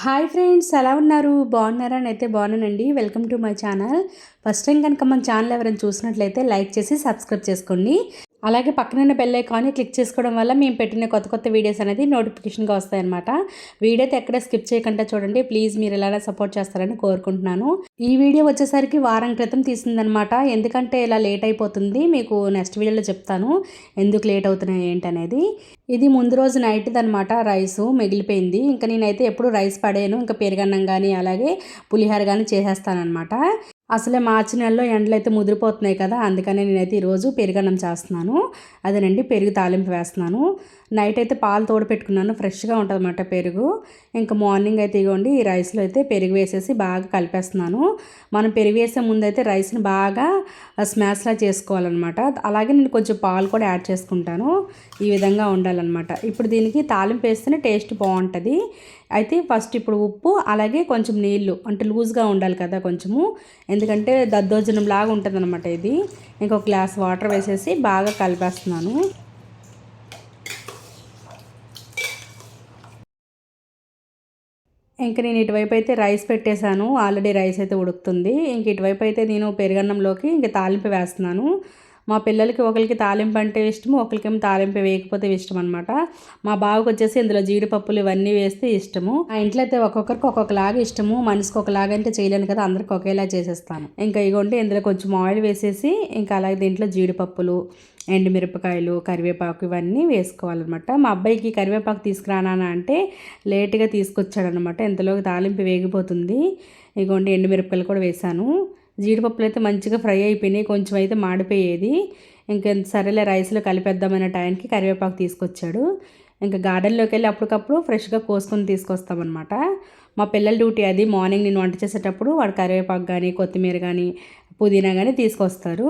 Hi friends, ఎలా ఉన్నారు? బాగున్నారా? నేనైతే బాగున్నానండి. Welcome to my channel. First time కనుక మన ఛానల్ ఎవరైనా చూసినట్లయితే లైక్ చేసి సబ్స్క్రైబ్ చేసుకోండి. అలాగే పక్కనున్న బెల్ ఐకాన్ని క్లిక్ చేసుకోవడం వల్ల మేము పెట్టిన కొత్త కొత్త వీడియోస్ అనేది నోటిఫికేషన్గా వస్తాయన్నమాట. వీడియో అయితే ఎక్కడ స్కిప్ చేయకుండా చూడండి. ప్లీజ్ మీరు ఎలా సపోర్ట్ చేస్తారని కోరుకుంటున్నాను. ఈ వీడియో వచ్చేసరికి వారం క్రితం తీసిందనమాట. ఎందుకంటే ఇలా లేట్ అయిపోతుంది, మీకు నెక్స్ట్ వీడియోలో చెప్తాను ఎందుకు లేట్ అవుతున్నాయి ఏంటనేది. ఇది ముందు రోజు నైట్ది అనమాట. రైసు మిగిలిపోయింది. ఇంకా నేనైతే ఎప్పుడు రైస్ పడేయను. ఇంకా పెరుగన్నం కానీ అలాగే పులిహోర కానీ చేసేస్తానమాట. అసలే మార్చి నెలలో ఎండలు అయితే ముదిరిపోతున్నాయి కదా, అందుకనే నేనైతే ఈరోజు పెరుగన్నం చేస్తున్నాను. అదేనండి, పెరుగు తాలింపు వేస్తున్నాను. నైట్ అయితే పాలు తోడు పెట్టుకున్నాను, ఫ్రెష్గా ఉంటుంది అన్నమాట పెరుగు. ఇంకా మార్నింగ్ అయితే ఇగోండి ఈ రైస్లో అయితే పెరుగు వేసేసి బాగా కలిపేస్తున్నాను. మనం పెరుగు వేసే ముందు అయితే రైస్ని బాగా స్మాష్లా చేసుకోవాలన్నమాట. అలాగే నేను కొంచెం పాలు కూడా యాడ్ చేసుకుంటాను. ఈ విధంగా ఉండాలన్నమాట. ఇప్పుడు దీనికి తాలింపు వేస్తేనే టేస్ట్ బాగుంటుంది. అయితే ఫస్ట్ ఇప్పుడు ఉప్పు అలాగే కొంచెం నీళ్ళు, అంటే లూజ్గా ఉండాలి కదా కొంచెము, ఎందుకంటే దద్దోజనం లాగా ఉంటుంది అనమాట. ఇది ఇంకొక గ్లాస్ వాటర్ వేసేసి బాగా కలిపేస్తున్నాను. ఇంక నేను ఇటువైపు అయితే రైస్ పెట్టేశాను. ఆల్రెడీ రైస్ అయితే ఉడుకుతుంది. ఇంక ఇటువైపు అయితే నేను పెరుగన్నంలోకి ఇంక తాలింపు వేస్తున్నాను. మా పిల్లలకి ఒకరికి తాలింపు అంటే ఇష్టము, ఒకరికేమో తాలింపు వేయకపోతే ఇష్టం అనమాట. మా బావకు వచ్చేసి ఇందులో జీడిపప్పులు ఇవన్నీ వేస్తే ఇష్టము. ఆ ఇంట్లో అయితే ఒక్కొక్కరికి ఒక్కొక్కలాగా ఇష్టము. మనిషికి ఒకలాగా అంటే చేయలేను కదా, అందరికి ఒకేలా చేసేస్తాను. ఇంకా ఇగోండి ఇందులో కొంచెం ఆయిల్ వేసేసి ఇంకా అలాగే దీంట్లో జీడిపప్పులు, ఎండుమిరపకాయలు, కరివేపాకు ఇవన్నీ వేసుకోవాలన్నమాట. మా అబ్బాయికి కరివేపాకు తీసుకురానా అంటే లేట్గా తీసుకొచ్చాడనమాట. ఇంతలోకి తాలింపు వేగిపోతుంది. ఇగోండి ఎండుమిరపకాయలు కూడా వేసాను. జీడిపప్పులు అయితే మంచిగా ఫ్రై అయిపోయినాయి, కొంచెం అయితే మాడిపోయేది. ఇంకెంత సరేలే రైస్లో కలిపేద్దామనే టైంకి కరివేపాకు తీసుకొచ్చాడు. ఇంకా గార్డెన్లోకి వెళ్ళి అప్పటికప్పుడు ఫ్రెష్గా కోసుకొని తీసుకొస్తామన్నమాట. మా పిల్లల డ్యూటీ అది. మార్నింగ్ నేను వంట చేసేటప్పుడు వాడు కరివేపాకు కానీ కొత్తిమీర కానీ పుదీనా కానీ తీసుకొస్తారు.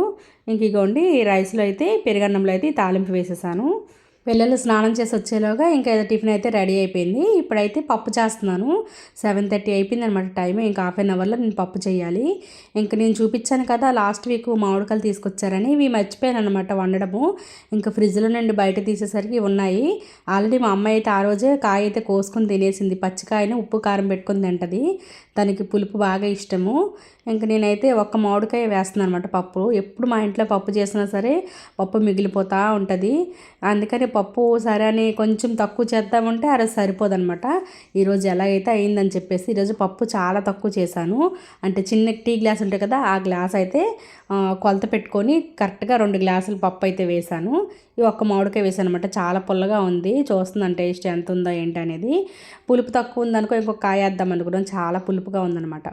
ఇంక ఇగోండి రైస్లో అయితే పెరుగన్నంలో అయితే తాలింపు వేసేసాను. పిల్లలు స్నానం చేసి వచ్చేలోగా ఇంకా ఏదో టిఫిన్ అయితే రెడీ అయిపోయింది. ఇప్పుడైతే పప్పు చేస్తున్నాను. 7:30 అయిపోయింది అనమాట టైం. ఇంకా హాఫ్ అన్ అవర్లో నేను పప్పు చేయాలి. ఇంకా నేను చూపించాను కదా లాస్ట్ వీక్ మామిడికాయలు తీసుకొచ్చారని, ఇవి మర్చిపోయాను అనమాట వండడము. ఇంకా ఫ్రిడ్జ్లో నుండి బయట తీసేసరికి ఉన్నాయి. ఆల్రెడీ మా అమ్మాయి అయితే ఆ రోజే కాయ అయితే కోసుకొని తినేసింది. పచ్చికాయను ఉప్పు కారం పెట్టుకొని తింటది. తనకి పులుపు బాగా ఇష్టము. ఇంకా నేనైతే ఒక్క మామిడికాయ వేస్తున్నాను అనమాట పప్పు. ఎప్పుడు మా ఇంట్లో పప్పు చేసినా సరే పప్పు మిగిలిపోతూ ఉంటుంది. అందుకని పప్పు సరే అని కొంచెం తక్కువ చేద్దామంటే ఆ రోజు సరిపోదనమాట. ఈరోజు ఎలాగైతే అయిందని చెప్పేసి ఈరోజు పప్పు చాలా తక్కువ చేశాను. అంటే చిన్న టీ గ్లాస్ ఉంటాయి కదా, ఆ గ్లాస్ అయితే కొలత పెట్టుకొని కరెక్ట్గా 2 గ్లాసులు పప్పు అయితే వేశాను. ఈ ఒక్క మామిడికాయ వేసాను అనమాట. చాలా పుల్లగా ఉంది. చూస్తుందంటే టేస్ట్ ఎంత ఉందో ఏంటి అనేది. పులుపు తక్కువ ఉందనుకో ఇంకొక కాయ వేద్దాం అనుకున్నాం, చాలా పులుపుగా ఉందనమాట.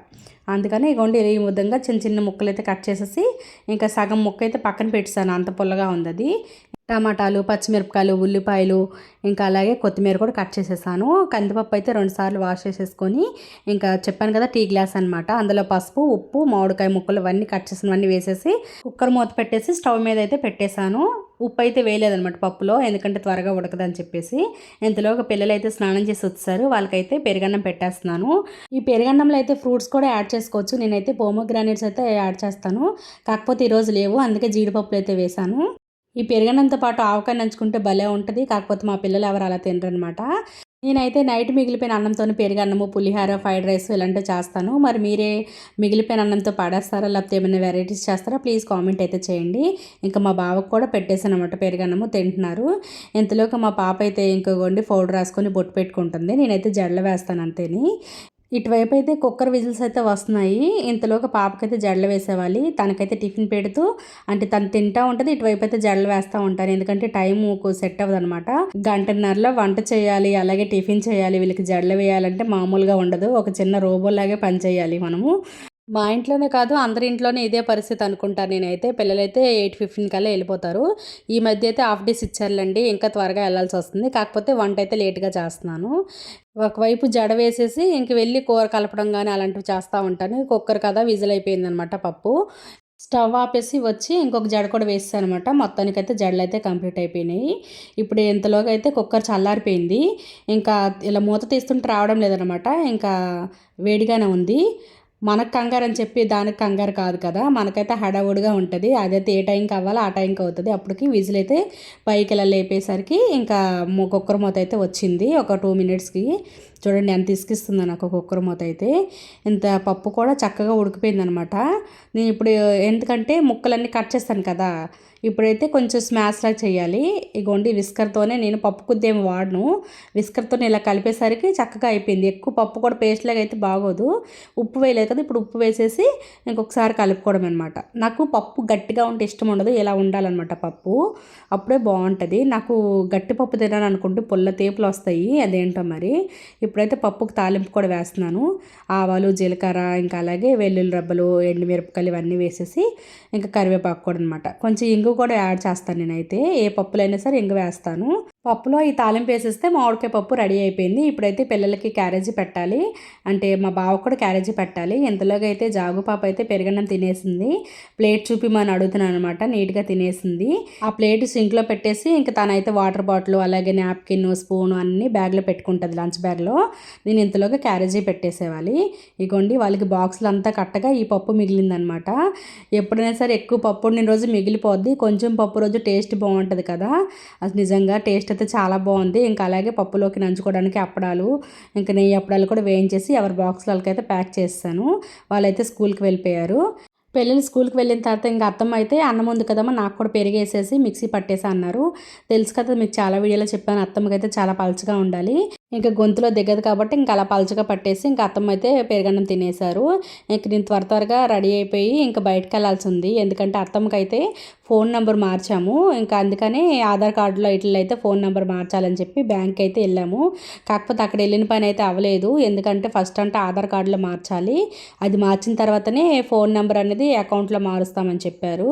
అందుకని ఇగోండి ఈ విధంగా చిన్న చిన్న ముక్కలు అయితే కట్ చేసేసి ఇంకా సగం ముక్క అయితే పక్కన పెట్టేసాను, అంత పుల్లగా ఉంది అది. టమాటాలు, పచ్చిమిరపకాయలు, ఉల్లిపాయలు ఇంకా అలాగే కొత్తిమీర కూడా కట్ చేసేసాను. కందిపప్పు అయితే 2 సార్లు వాష్ చేసేసుకొని ఇంకా చెప్పాను కదా టీ గ్లాస్ అనమాట, అందులో పసుపు, ఉప్పు, మామిడికాయ ముక్కలు ఇవన్నీ కట్ చేసినవన్నీ వేసేసి కుక్కర్ మూత పెట్టేసి స్టవ్ మీద అయితే పెట్టేశాను. ఉప్పు అయితే వేయలేదనమాట పప్పులో, ఎందుకంటే త్వరగా ఉడకదని చెప్పేసి. ఇంతలో ఒక పిల్లలు అయితే స్నానం చేసి వచ్చారు, వాళ్ళకైతే పెరుగన్నం పెట్టేస్తున్నాను. ఈ పెరుగన్నంలో అయితే ఫ్రూట్స్ కూడా యాడ్ చేసుకోవచ్చు. నేనైతే పోమోగ్రానైట్స్ అయితే యాడ్ చేస్తాను, కాకపోతే ఈరోజు లేవు, అందుకే జీడిపప్పులు అయితే వేశాను. ఈ పెరుగన్నంతో పాటు ఆవకాయ నంచుకుంటే భలే ఉంటుంది. కాకపోతే మా పిల్లలు ఎవరు అలా తినరనమాట. నేనైతే నైట్ మిగిలిపోయిన అన్నంతో పెరుగన్నము, పులిహోర, ఫ్రైడ్ రైస్ ఇలాంటివి చేస్తాను. మరి మీరే మిగిలిపోయిన అన్నంతో పాడేస్తారా, లేకపోతే ఏమైనా వెరైటీస్ చేస్తారా? ప్లీజ్ కామెంట్ అయితే చేయండి. ఇంకా మా బావకు కూడా పెట్టేశాను అనమాట పెరుగన్నము, తింటున్నారు. ఇంతలోకి మా పాప అయితే ఇంకోండి పౌడర్ రాసుకొని బొట్టు పెట్టుకుంటుంది. నేనైతే జడలు వేస్తాను అంతేని. ఇటువైపు అయితే కుక్కర్ విజిల్స్ అయితే వస్తున్నాయి. ఇంతలోకి పాపకైతే జడలు వేసేవాలి. తనకైతే టిఫిన్ పెడుతూ అంటే తను తింటూ ఉంటుంది, ఇటువైపు అయితే జడలు వేస్తూ ఉంటాను. ఎందుకంటే టైము సెట్ అవ్వదు అనమాట. 1:30లో వంట చేయాలి, అలాగే టిఫిన్ చేయాలి. వీళ్ళకి జడలు వేయాలంటే మామూలుగా ఉండదు. ఒక చిన్న రోబోలాగే పని చేయాలి మనము. మా ఇంట్లోనే కాదు అందరి ఇంట్లోనే ఇదే పరిస్థితి అనుకుంటాను నేనైతే. పిల్లలైతే 8:15 కల్లా వెళ్ళిపోతారు. ఈ మధ్య అయితే హాఫ్ డేస్ ఇచ్చారులేండి, ఇంకా త్వరగా వెళ్ళాల్సి వస్తుంది. కాకపోతే వంట అయితే లేట్గా చేస్తున్నాను. ఒకవైపు జడ వేసేసి ఇంక వెళ్ళి కూర కలపడం కానీ అలాంటివి చేస్తూ ఉంటాను. కుక్కర్ కదా విజిల్ అయిపోయిందనమాట పప్పు. స్టవ్ ఆపేసి వచ్చి ఇంకొక జడ కూడా వేసాను అనమాట. మొత్తానికైతే జడలు అయితే కంప్లీట్ అయిపోయినాయి. ఇప్పుడు ఇంతలోకి అయితే కుక్కర్ చల్లారిపోయింది. ఇంకా ఇలా మూత తీస్తుంటే రావడం లేదనమాట, ఇంకా వేడిగానే ఉంది. మనకు కంగారు అని చెప్పి దానికి కంగారు కాదు కదా, మనకైతే హడావుడిగా ఉంటుంది. అదైతే ఏ టైంకి అవ్వాలో ఆ టైంకి అవుతుంది. అప్పటికి విజిల్ అయితే పైకి ఇలా లేపేసరికి ఇంకా కుక్కర్ మూత అయితే వచ్చింది ఒక 2 మినిట్స్కి. చూడండి ఎంత ఇసుకిస్తుందో నాకు కుక్కర్ మూత అయితే. ఇంత పప్పు కూడా చక్కగా ఉడికిపోయిందనమాట. నేను ఇప్పుడు ఎందుకంటే ముక్కలన్నీ కట్ చేస్తాను కదా, ఇప్పుడైతే కొంచెం స్మాష్ లాగా చేయాలి. ఇగోండి విస్కర్తోనే, నేను పప్పు కుద్దేమి వాడను, విస్కర్తోనే ఇలా కలిపేసరికి చక్కగా అయిపోయింది. ఎక్కువ పప్పు కూడా పేస్ట్ లాగా అయితే బాగోదు. ఉప్పు వేయలేదు కదా, ఇప్పుడు ఉప్పు వేసేసి ఇంకొకసారి కలుపుకోవడం అనమాట. నాకు పప్పు గట్టిగా ఉంటే ఇష్టం ఉండదు, ఇలా ఉండాలన్నమాట పప్పు, అప్పుడే బాగుంటుంది. నాకు గట్టి పప్పు తినాలని అనుకుంటే పుల్ల తేపులు వస్తాయి, అదేంటో మరి. ఇప్పుడైతే పప్పుకు తాలింపు కూడా వేస్తున్నాను. ఆవాలు, జీలకర్ర, ఇంకా అలాగే వెల్లుల్లి రబ్బలు, ఎండుమిరపకాయలు ఇవన్నీ వేసేసి ఇంకా కరివేపాకు కూడా అనమాట. కొంచెం ఇంగు కూడా యాడ్ చేస్తాను నేనైతే, ఏ పప్పులైనా సరే ఇంగు వేస్తాను. పప్పులో ఈ తాలింపు వేసేస్తే మామిడికాయ పప్పు రెడీ అయిపోయింది. ఇప్పుడైతే పిల్లలకి క్యారేజీ పెట్టాలి, అంటే మా బావ కూడా క్యారేజీ పెట్టాలి. ఇంతలోగా అయితే జాగు పాప అయితే పెరుగన్నం తినేసింది. ప్లేట్ చూపిమని అడుగుతున్నాను అనమాట, నీట్గా తినేసింది. ఆ ప్లేట్ సింక్లో పెట్టేసి ఇంకా తనైతే వాటర్ బాటిల్, అలాగే నాప్కిన్, స్పూను అన్నీ బ్యాగ్లో పెట్టుకుంటుంది, లంచ్ బ్యాగ్లో. నేను ఇంతలోగా క్యారేజీ పెట్టేసేవాలి. ఇగోండి వాళ్ళకి బాక్సులు అంతా కట్టగా ఈ పప్పు మిగిలిందనమాట. ఎప్పుడైనా సరే ఎక్కువ పప్పు వండిన రోజు మిగిలిపోద్ది, కొంచెం పప్పు రోజు టేస్ట్ బాగుంటుంది కదా. అది నిజంగా టేస్ట్ అయితే చాలా బాగుంది. ఇంకా అలాగే పప్పులోకి నంచుకోవడానికి అప్పడాలు, ఇంకా నెయ్యి అప్పడాలు కూడా వేయించేసి ఎవరి బాక్స్లకైతే ప్యాక్ చేస్తాను. వాళ్ళైతే స్కూల్కి వెళ్ళిపోయారు. పిల్లలు స్కూల్కి వెళ్ళిన తర్వాత ఇంకా అత్తమ్మ అయితే అన్నం ఉంది కదమ్మా, నాకు కూడా పెరిగేసేసి మిక్సీ పట్టేసి అన్నారు. తెలుసు కదా మీకు చాలా వీడియోలో చెప్పాను, అత్తమ్మకి అయితే చాలా పలుచగా ఉండాలి, ఇంకా గొంతులో దిగదు కాబట్టి ఇంకా అలా పలుచగా పట్టేసి ఇంకా అత్తమ్మ అయితే పెరుగన్నం తినేశారు. ఇంక నేను త్వరగా రెడీ అయిపోయి ఇంకా బయటకు వెళ్ళాల్సి ఉంది. ఎందుకంటే అత్తమ్మకి అయితే ఫోన్ నెంబర్ మార్చాము, ఇంకా అందుకని ఆధార్ కార్డులో ఇట్లా అయితే ఫోన్ నెంబర్ మార్చాలని చెప్పి బ్యాంక్కి అయితే వెళ్ళాము. కాకపోతే అక్కడ వెళ్ళిన పని అయితే అవ్వలేదు, ఎందుకంటే ఫస్ట్ అంటే ఆధార్ కార్డులో మార్చాలి, అది మార్చిన తర్వాతనే ఫోన్ నెంబర్ అనేది అకౌంట్లో మారుస్తామని చెప్పారు.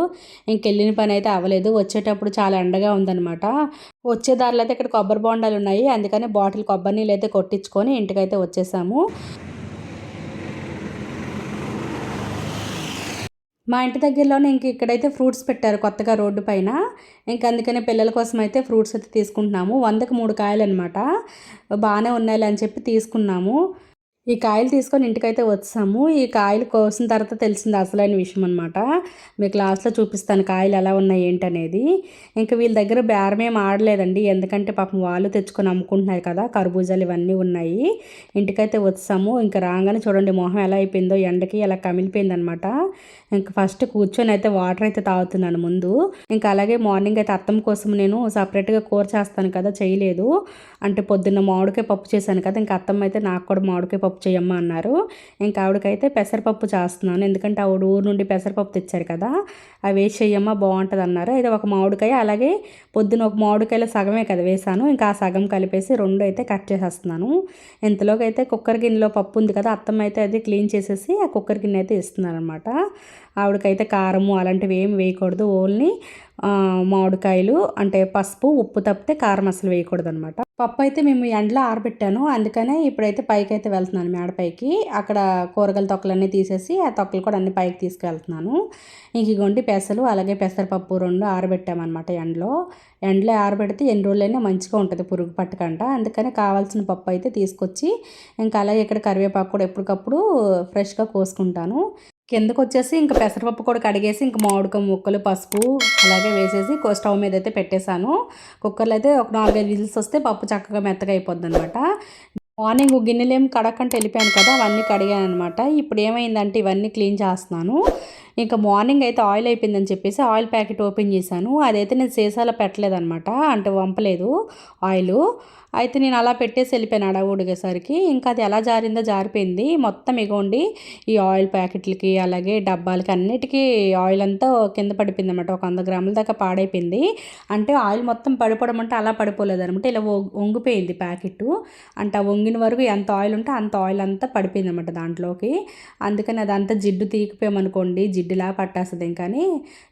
ఇంకెళ్ళిన పని అయితే అవ్వలేదు. వచ్చేటప్పుడు చాలా ఎండగా ఉందన్నమాట. వచ్చే దారిలో అయితే ఇక్కడ కొబ్బరి బొండాలు ఉన్నాయి, అందుకని బాటిల్ కొబ్బరి నీళ్ళు అయితే కొట్టించుకొని ఇంటికైతే వచ్చేసాము. మా ఇంటి దగ్గరలోనే ఇక్కడైతే ఫ్రూట్స్ పెట్టారు కొత్తగా రోడ్డు పైన. ఇంక అందుకనే పిల్లల కోసం అయితే ఫ్రూట్స్ అయితే తీసుకుంటున్నాము. 100కి 3 కాయలు అనమాట. బాగానే ఉన్నాయి అని చెప్పి తీసుకున్నాము. ఈ కాయలు తీసుకొని ఇంటికైతే వచ్చాము. ఈ కాయలు కోసిన తర్వాత తెలిసింది అసలైన విషయం అనమాట. మీకు లాస్ట్లో చూపిస్తాను కాయలు ఎలా ఉన్నాయి ఏంటనేది. ఇంకా వీళ్ళ దగ్గర బేరం ఏం ఆడలేదండి, ఎందుకంటే పాపం వాళ్ళు తెచ్చుకొని అమ్ముకుంటున్నారు కదా, కర్బూజాలు ఇవన్నీ ఉన్నాయి. ఇంటికైతే వచ్చాము. ఇంకా రాగానే చూడండి మొహం ఎలా అయిపోయిందో, ఎండకి ఎలా కమిలిపోయింది అనమాట. ఇంకా ఫస్ట్ కూర్చొని అయితే వాటర్ అయితే తాగుతున్నాను ముందు. ఇంకా అలాగే మార్నింగ్ అయితే అత్తమ్మ కోసం నేను సపరేట్గా కూర చేస్తాను కదా, చేయలేదు. అంటే పొద్దున్న మామిడికాయ పప్పు చేశాను కదా, ఇంకా అత్తమ్మ అయితే నాకు కూడా మామిడికాయ పప్పు చేయమ్మా అన్నారు. ఇంకా ఆవిడకైతే పెసరపప్పు చేస్తున్నాను, ఎందుకంటే ఆవిడ ఊరు నుండి పెసరపప్పు తెచ్చారు కదా, అవి వేసి చెయ్యమ్మా బాగుంటుంది అన్నారు. అయితే ఒక మామిడికాయ, అలాగే పొద్దున ఒక మామిడికాయలో సగమే కదా వేసాను, ఇంకా ఆ సగం కలిపేసి 2 అయితే కట్ చేసేస్తున్నాను. ఇంతలోకి అయితే కుక్కర్ గిన్నెలో పప్పు ఉంది కదా, అత్తమ్మ అయితే అది క్లీన్ చేసేసి ఆ కుక్కర్ గిన్నె అయితే ఇస్తున్నారు అనమాట. ఆవిడకైతే కారము అలాంటివి ఏమి వేయకూడదు, ఓన్లీ మామిడికాయలు అంటే పసుపు, ఉప్పు తప్పితే కారం అసలు వేయకూడదు అనమాట. పప్పు అయితే మేము ఎండలో ఆరబెట్టాను, అందుకనే ఇప్పుడైతే పైకి అయితే వెళ్తున్నాను, మేడపైకి. అక్కడ కూరగాయల తొక్కలన్నీ తీసేసి ఆ తొక్కలు కూడా అన్ని పైకి తీసుకెళ్తున్నాను. ఇంక ఇగోండి పెసలు, అలాగే పెసరపప్పు 2 ఆరబెట్టామన్నమాట ఎండలో ఆరబెడితే ఎన్ని రోజులైనా మంచిగా ఉంటుంది, పురుగు పట్టకంట. అందుకని కావాల్సిన పప్పు అయితే తీసుకొచ్చి ఇంకా అలాగే ఇక్కడ కరివేపాకు కూడా ఎప్పటికప్పుడు ఫ్రెష్గా కోసుకుంటాను. కిందకు వచ్చేసి ఇంకా పెసరపప్పు కూడా కడిగేసి ఇంకా మామిడికాయ ముక్కలు, పసుపు అలాగే వేసేసి స్టవ్ మీద అయితే పెట్టేశాను. కుక్కర్లో అయితే ఒక 4-5 విజిల్స్ వస్తే పప్పు చక్కగా మెత్తగా అయిపోద్ది అనమాట. మార్నింగ్ గిన్నెలు ఏమి కడక్కంటే వెళ్ళిపోయాను కదా, అవన్నీ కడిగాను అనమాట. ఇప్పుడు ఏమైందంటే ఇవన్నీ క్లీన్ చేస్తున్నాను. ఇంకా మార్నింగ్ అయితే ఆయిల్ అయిపోయిందని చెప్పేసి ఆయిల్ ప్యాకెట్ ఓపెన్ చేశాను. అదైతే నేను సీసాలో పెట్టలేదనమాట, అంటే వంపలేదు ఆయిల్. అయితే నేను అలా పెట్టేసి వెళ్ళిపోయాను అడవుడిగేసరికి. ఇంకా అది ఎలా జారిందో జారిపోయింది మొత్తం. ఇగోండి ఈ ఆయిల్ ప్యాకెట్లకి అలాగే డబ్బాలకి అన్నిటికీ ఆయిల్ అంతా కింద పడిపోయింది అనమాట. ఒక 100 గ్రాముల దాకా పాడైపోయింది. అంటే ఆయిల్ మొత్తం పడిపోవడం అంటే అలా పడిపోలేదు అనమాట, ఇలా వంగిపోయింది ప్యాకెట్. అంటే ఆ వంగిన వరకు ఎంత ఆయిల్ ఉంటే అంత ఆయిల్ అంతా పడిపోయింది అనమాట దాంట్లోకి. అందుకని అదంతా జిడ్డు తీగిపోయామనుకోండి, జిడ్డులా పట్టేస్తుంది.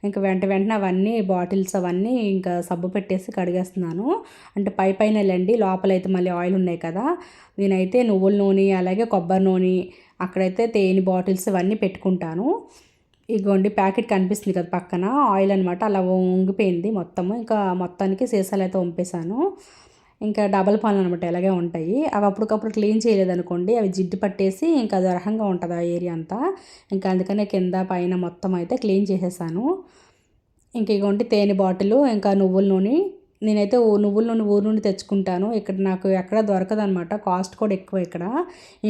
ఇంకా వెంటనే అవన్నీ బాటిల్స్ అవన్నీ ఇంకా సబ్బు పెట్టేసి కడిగేస్తున్నాను. అంటే పైన వెళ్ళండి, లోపలైతే మళ్ళీ ఆయిల్ ఉన్నాయి కదా. నేనైతే నువ్వుల నూనె అలాగే కొబ్బరి నూనె, అక్కడైతే తేనె బాటిల్స్ ఇవన్నీ పెట్టుకుంటాను. ఇగోండి ప్యాకెట్ కనిపిస్తుంది కదా పక్కన, ఆయిల్ అనమాట. అలా వంగిపోయింది మొత్తము. ఇంకా మొత్తానికి సీసాలు అయితే వంపేశాను. ఇంకా డబల్ పనులు అనమాట, ఇలాగే ఉంటాయి. అవి అప్పటికప్పుడు క్లీన్ చేయలేదనుకోండి, అవి జిడ్డు పట్టేసి ఇంకా అది రకంగా ఉంటుంది ఆ ఏరియా అంతా. ఇంకా అందుకనే కింద పైన మొత్తం అయితే క్లీన్ చేసేసాను. ఇంక ఇగోండి తేనె బాటిల్, ఇంకా నువ్వుల నూనె, నేనైతే నువ్వుల నూనె ఊరు నుండి తెచ్చుకుంటాను. ఇక్కడ నాకు ఎక్కడ దొరకదనమాట. కాస్ట్ కూడా ఎక్కువ ఇక్కడ.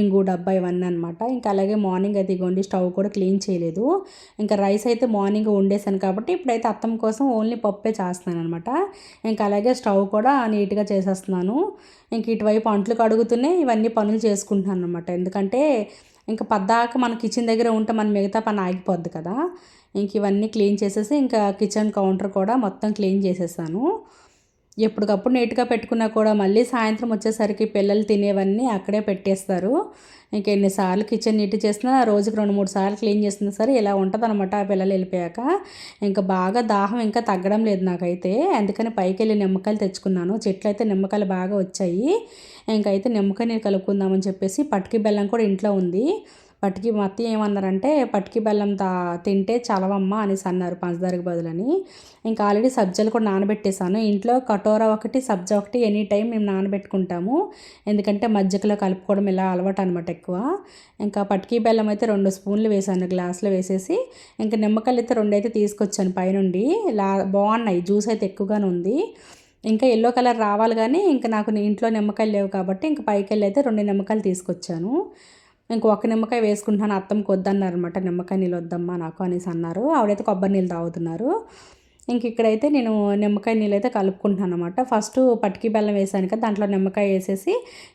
ఇంగు డబ్బా ఇవన్నీ అనమాట. ఇంకా అలాగే మార్నింగ్ అయితే ఇగోండి స్టవ్ కూడా క్లీన్ చేయలేదు. ఇంకా రైస్ అయితే మార్నింగ్ వండేసాను కాబట్టి ఇప్పుడైతే అత్తమ్మ కోసం ఓన్లీ పప్పే చేస్తున్నాను అనమాట. ఇంకా అలాగే స్టవ్ కూడా నీట్గా చేసేస్తున్నాను. ఇంక ఇటువైపు అంట్లు కడుగుతూనే ఇవన్నీ పనులు చేసుకుంటున్నాను అనమాట. ఎందుకంటే ఇంకా పద్దాక మన కిచెన్ దగ్గర ఉంటే మన మిగతా పని ఆగిపోద్ది కదా. ఇంక ఇవన్నీ క్లీన్ చేసేసి ఇంకా కిచెన్ కౌంటర్ కూడా మొత్తం క్లీన్ చేసేసాను. ఎప్పటికప్పుడు నీట్గా పెట్టుకున్నా కూడా మళ్ళీ సాయంత్రం వచ్చేసరికి పిల్లలు తినేవన్నీ అక్కడే పెట్టేస్తారు. ఇంక ఎన్నిసార్లు కిచెన్ నీట్ చేసినా రోజుకి 2-3 సార్లు క్లీన్ చేసినా సరే ఇలా ఉంటుందన్నమాట. ఆ పిల్లలు వెళ్ళిపోయాక ఇంకా బాగా దాహం ఇంకా తగ్గడం లేదు నాకైతే. అందుకని పైకి వెళ్ళి నిమ్మకాయలు తెచ్చుకున్నాను. చెట్లు అయితే నిమ్మకాయలు బాగా వచ్చాయి. ఇంకైతే నిమ్మకాయ నీళ్ళు కలుపుకుందామని చెప్పేసి పటికి బెల్లం కూడా ఇంట్లో ఉంది. పటికి మా అత్తయ్య ఏమన్నారంటే పటికి బెల్లం తింటే చలవమ్మ అనేసి అన్నారు పంచదారకు బదులని. ఇంకా ఆల్రెడీ సబ్జాలు కూడా నానబెట్టేశాను. ఇంట్లో కటోరా ఒకటి సబ్జా ఒకటి ఎనీ టైం మేము నానబెట్టుకుంటాము. ఎందుకంటే మజ్జిగలో కలుపుకోవడం ఇలా అలవాటు అనమాట ఎక్కువ. ఇంకా పటికి బెల్లం అయితే 2 స్పూన్లు వేసాను గ్లాస్లో వేసేసి. ఇంకా నిమ్మకాయలు అయితే 2 అయితే తీసుకొచ్చాను పైనుండి. బాగున్నాయి, జ్యూస్ అయితే ఎక్కువగానే ఉంది. ఇంకా ఎల్లో కలర్ రావాలి కానీ ఇంకా నాకు ఇంట్లో నిమ్మకాయలు లేవు కాబట్టి ఇంకా పైకి వెళ్ళి అయితే 2 నిమ్మకాయలు తీసుకొచ్చాను. ఒక్క నిమ్మకాయ వేసుకుంటున్నాను. అత్తమ్మకి వద్దన్నారనమాట. నిమ్మకాయ నీళ్ళు వద్దమ్మా నాకు అనేసి అన్నారు. ఆవిడైతే కొబ్బరి నీళ్ళు తాగుతున్నారు. ఇక్కడైతే నేను నిమ్మకాయ నీళ్ళు అయితే కలుపుకుంటున్నాను అనమాట. ఫస్ట్ పటికి బెల్లం వేసాను కదా, దాంట్లో నిమ్మకాయ వేసేసి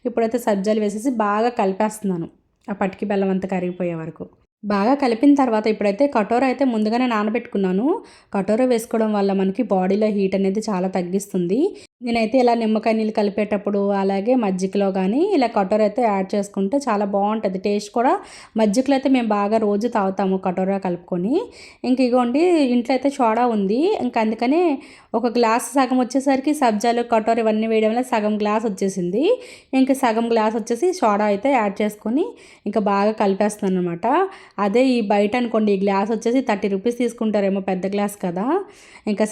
ఇప్పుడైతే సబ్జాలు వేసేసి బాగా కలిపేస్తున్నాను. ఆ పటికి బెల్లం అంతా కరిగిపోయే వరకు బాగా కలిపిన తర్వాత ఇప్పుడైతే కటోర అయితే ముందుగానే నానబెట్టుకున్నాను. కటోర వేసుకోవడం వల్ల మనకి బాడీలో హీట్ అనేది చాలా తగ్గిస్తుంది. నేనైతే ఇలా నిమ్మకాయ నీళ్ళు కలిపేటప్పుడు అలాగే మజ్జిగలో కానీ ఇలా కటోర అయితే యాడ్ చేసుకుంటే చాలా బాగుంటుంది. టేస్ట్ కూడా మజ్జిగలో అయితే మేము బాగా రోజు తాగుతాము కటోర కలుపుకొని. ఇగోండి ఇంట్లో అయితే సోడా ఉంది. అందుకనే ఒక గ్లాస్ సగం వచ్చేసరికి సబ్జాలు కటోర ఇవన్నీ వేయడం వల్ల సగం గ్లాస్ వచ్చేసింది. సగం గ్లాస్ వచ్చేసి సోడా అయితే యాడ్ చేసుకొని బాగా కలిపేస్తున్నాను అనమాట. అదే ఈ బయట అనుకోండి ఈ గ్లాస్ వచ్చేసి 30 రూపీస్ తీసుకుంటారేమో, పెద్ద గ్లాస్ కదా.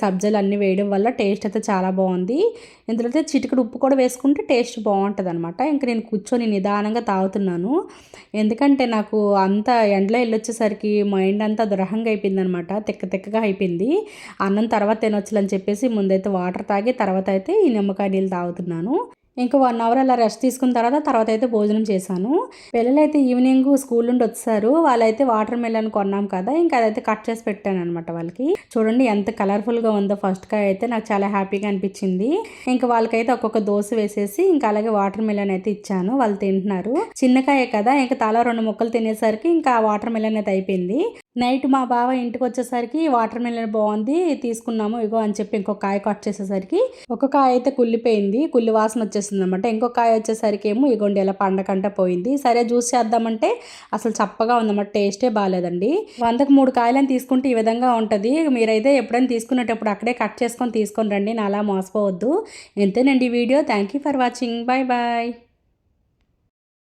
సబ్జాలు అన్నీ వేయడం వల్ల టేస్ట్ అయితే చాలా బాగుంది. ఇందులో అయితే చిటికెడు ఉప్పు కూడా వేసుకుంటే టేస్ట్ బాగుంటుంది అనమాట. నేను కూర్చొని నిదానంగా తాగుతున్నాను. ఎందుకంటే నాకు అంత ఎండలో వెళ్ళొచ్చేసరికి మైండ్ అంతా దురహంగా అయిపోయింది అనమాట. తిక్కగా అయిపోయింది. అన్నం తర్వాత తినొచ్చులని చెప్పేసి ముందైతే వాటర్ తాగి తర్వాత అయితే ఈ నిమ్మకాయ నీళ్ళు తాగుతున్నాను. 1 అవర్ అలా రెస్ట్ తీసుకున్న తర్వాత అయితే భోజనం చేశాను. పిల్లలైతే ఈవినింగ్ స్కూల్ నుండి వచ్చారు. వాళ్ళైతే వాటర్ మెలన్ కొన్నాం కదా, అదైతే కట్ చేసి పెట్టాను అనమాట వాళ్ళకి. చూడండి ఎంత కలర్ఫుల్గా ఉందో. ఫస్ట్ కాయ అయితే నాకు చాలా హ్యాపీగా అనిపించింది. వాళ్ళకైతే ఒక్కొక్క దోశ వేసేసి అలాగే వాటర్ మెలన్ అయితే ఇచ్చాను. వాళ్ళు తింటున్నారు. చిన్నకాయ కదా, తలా 2 ముక్కలు తినేసరికి ఆ వాటర్ మెలన్ అయితే అయిపోయింది. నైట్ మా బావ ఇంటికి వచ్చేసరికి వాటర్ మెలన్ బాగుంది తీసుకున్నాము ఇగో అని చెప్పి ఇంకొక కాయ కట్ చేసేసరికి ఒక కాయ అయితే కుళ్ళిపోయింది, కుళ్ళి వాసన వచ్చేసింది అనమాట. ఇంకొక కాయ వచ్చేసరికి ఏమో ఇగోండి ఇలా పండకంట పోయింది. సరే జ్యూస్ చేద్దామంటే అసలు చప్పగా ఉందన్నమాట, టేస్టే బాగాలేదండి. 100కి 3 కాయలని తీసుకుంటే ఈ విధంగా ఉంటుంది. మీరైతే ఎప్పుడైనా తీసుకునేటప్పుడు అక్కడే కట్ చేసుకొని తీసుకొని రండి, నా అలా మోసపోవద్దు. ఇంతేనండి video. Thank you for watching. Bye bye.